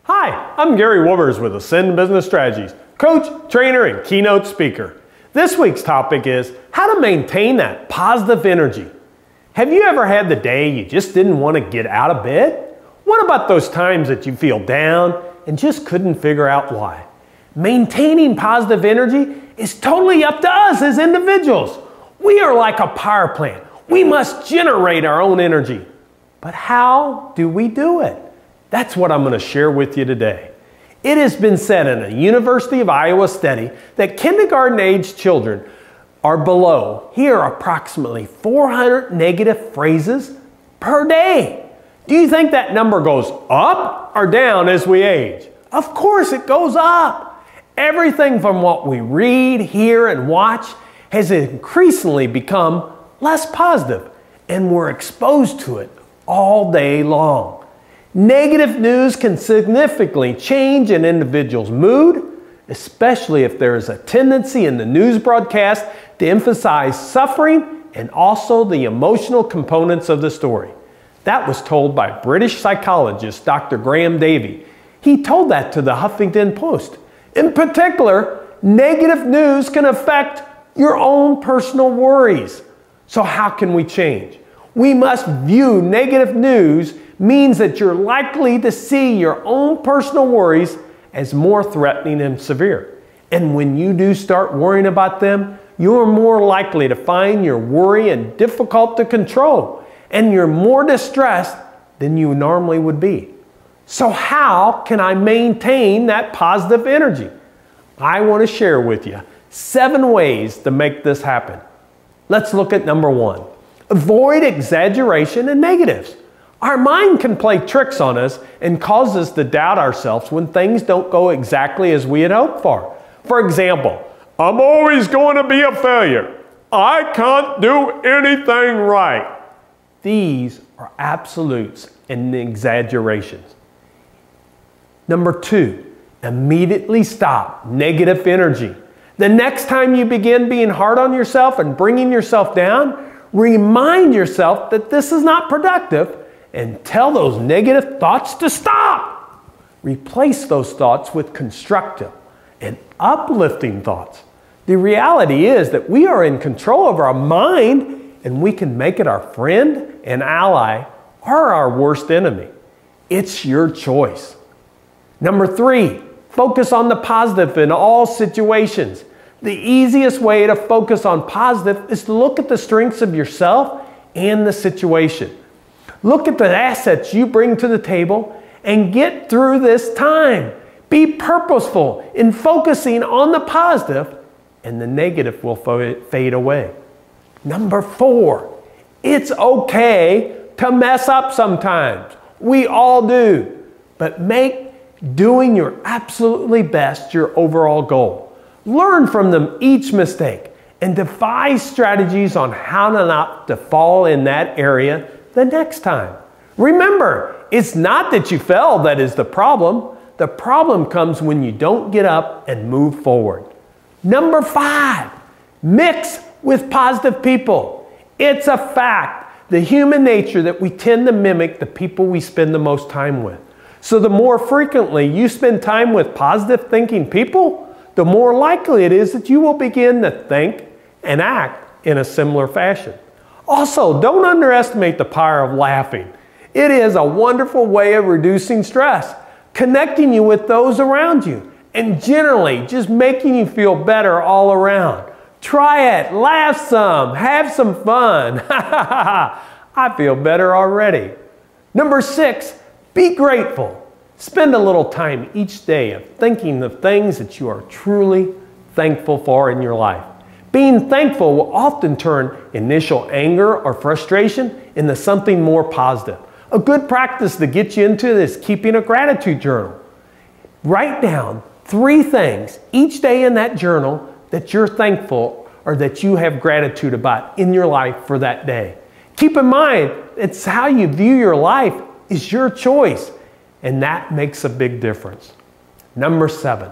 Hi, I'm Gary Wobbers with Ascend Business Strategies, coach, trainer, and keynote speaker. This week's topic is how to maintain that positive energy. Have you ever had the day you just didn't want to get out of bed? What about those times that you feel down and just couldn't figure out why? Maintaining positive energy is totally up to us as individuals. We are like a power plant. We must generate our own energy. But how do we do it? That's what I'm going to share with you today. It has been said in a University of Iowa study that kindergarten-age children are below, hear approximately 400 negative phrases per day. Do you think that number goes up or down as we age? Of course it goes up. Everything from what we read, hear, and watch has increasingly become less positive, and we're exposed to it all day long. Negative news can significantly change an individual's mood, especially if there is a tendency in the news broadcast to emphasize suffering and also the emotional components of the story. That was told by British psychologist Dr. Graham Davy. He told that to the Huffington Post. In particular, negative news can affect your own personal worries. So how can we change? We must view negative news means that you're likely to see your own personal worries as more threatening and severe. And when you do start worrying about them, you're more likely to find your worry difficult to control, and you're more distressed than you normally would be. So how can I maintain that positive energy? I want to share with you 7 ways to make this happen. Let's look at number 1. Avoid exaggeration and negatives. Our mind can play tricks on us and cause us to doubt ourselves when things don't go exactly as we had hoped for. For example, I'm always going to be a failure. I can't do anything right. These are absolutes and exaggerations. Number 2, immediately stop negative energy. The next time you begin being hard on yourself and bringing yourself down, remind yourself that this is not productive and tell those negative thoughts to stop. Replace those thoughts with constructive and uplifting thoughts. The reality is that we are in control of our mind, and we can make it our friend and ally or our worst enemy. It's your choice. Number 3, focus on the positive in all situations. The easiest way to focus on positive is to look at the strengths of yourself and the situation. Look at the assets you bring to the table and get through this time. Be purposeful in focusing on the positive, and the negative will fade away. Number 4, it's okay to mess up sometimes. We all do. But make doing your absolutely best your overall goal. Learn from them each mistake and devise strategies on how not to fall in that area the next time. Remember, it's not that you fell that is the problem. The problem comes when you don't get up and move forward. Number 5, mix with positive people. It's a fact, the human nature that we tend to mimic the people we spend the most time with. So the more frequently you spend time with positive thinking people, the more likely it is that you will begin to think and act in a similar fashion. Also, don't underestimate the power of laughing. It is a wonderful way of reducing stress, connecting you with those around you, and generally just making you feel better all around. Try it, laugh some, have some fun. I feel better already. Number 6, be grateful. Spend a little time each day of thinking of things that you are truly thankful for in your life. Being thankful will often turn initial anger or frustration into something more positive. A good practice to get you into this is keeping a gratitude journal. Write down 3 things each day in that journal that you're thankful or that you have gratitude about in your life for that day. Keep in mind, it's how you view your life is your choice, and that makes a big difference. Number 7,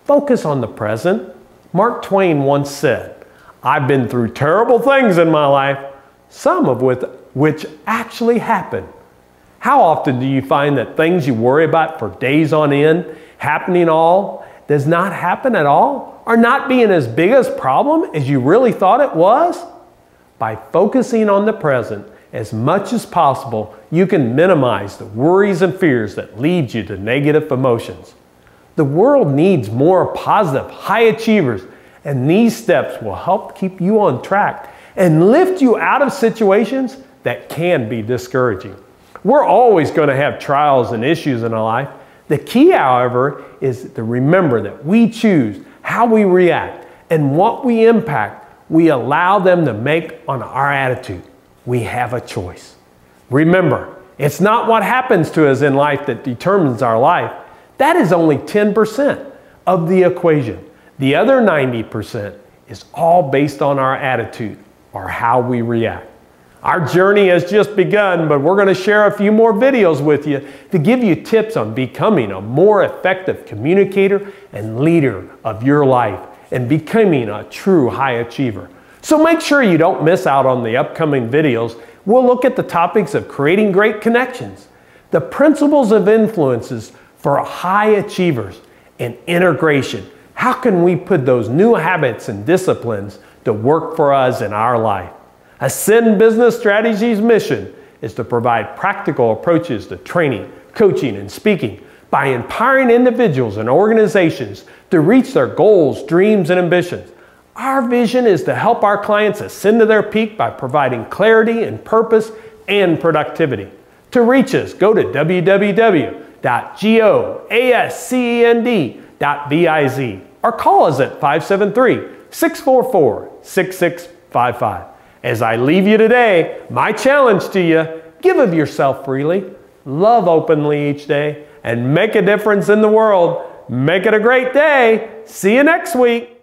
focus on the present. Mark Twain once said, "I've been through terrible things in my life, some of which actually happened. How often do you find that things you worry about for days on end, happening all, does not happen at all, or not being as big a problem as you really thought it was? By focusing on the present as much as possible, you can minimize the worries and fears that lead you to negative emotions. The world needs more positive, high achievers, and these steps will help keep you on track and lift you out of situations that can be discouraging. We're always going to have trials and issues in our life. The key, however, is to remember that we choose how we react and what we impact we allow them to make on our attitude. We have a choice. Remember, it's not what happens to us in life that determines our life. That is only 10% of the equation. The other 90% is all based on our attitude or how we react. Our journey has just begun, but we're going to share a few more videos with you to give you tips on becoming a more effective communicator and leader of your life and becoming a true high achiever. So make sure you don't miss out on the upcoming videos. We'll look at the topics of creating great connections, the principles of influences for high achievers, and integration. How can we put those new habits and disciplines to work for us in our life? Ascend Business Strategies' mission is to provide practical approaches to training, coaching, and speaking by empowering individuals and organizations to reach their goals, dreams, and ambitions. Our vision is to help our clients ascend to their peak by providing clarity and purpose and productivity. To reach us, go to www.goascend.biz or call us at 573-644-6655. As I leave you today, my challenge to you, give of yourself freely, love openly each day, and make a difference in the world. Make it a great day. See you next week.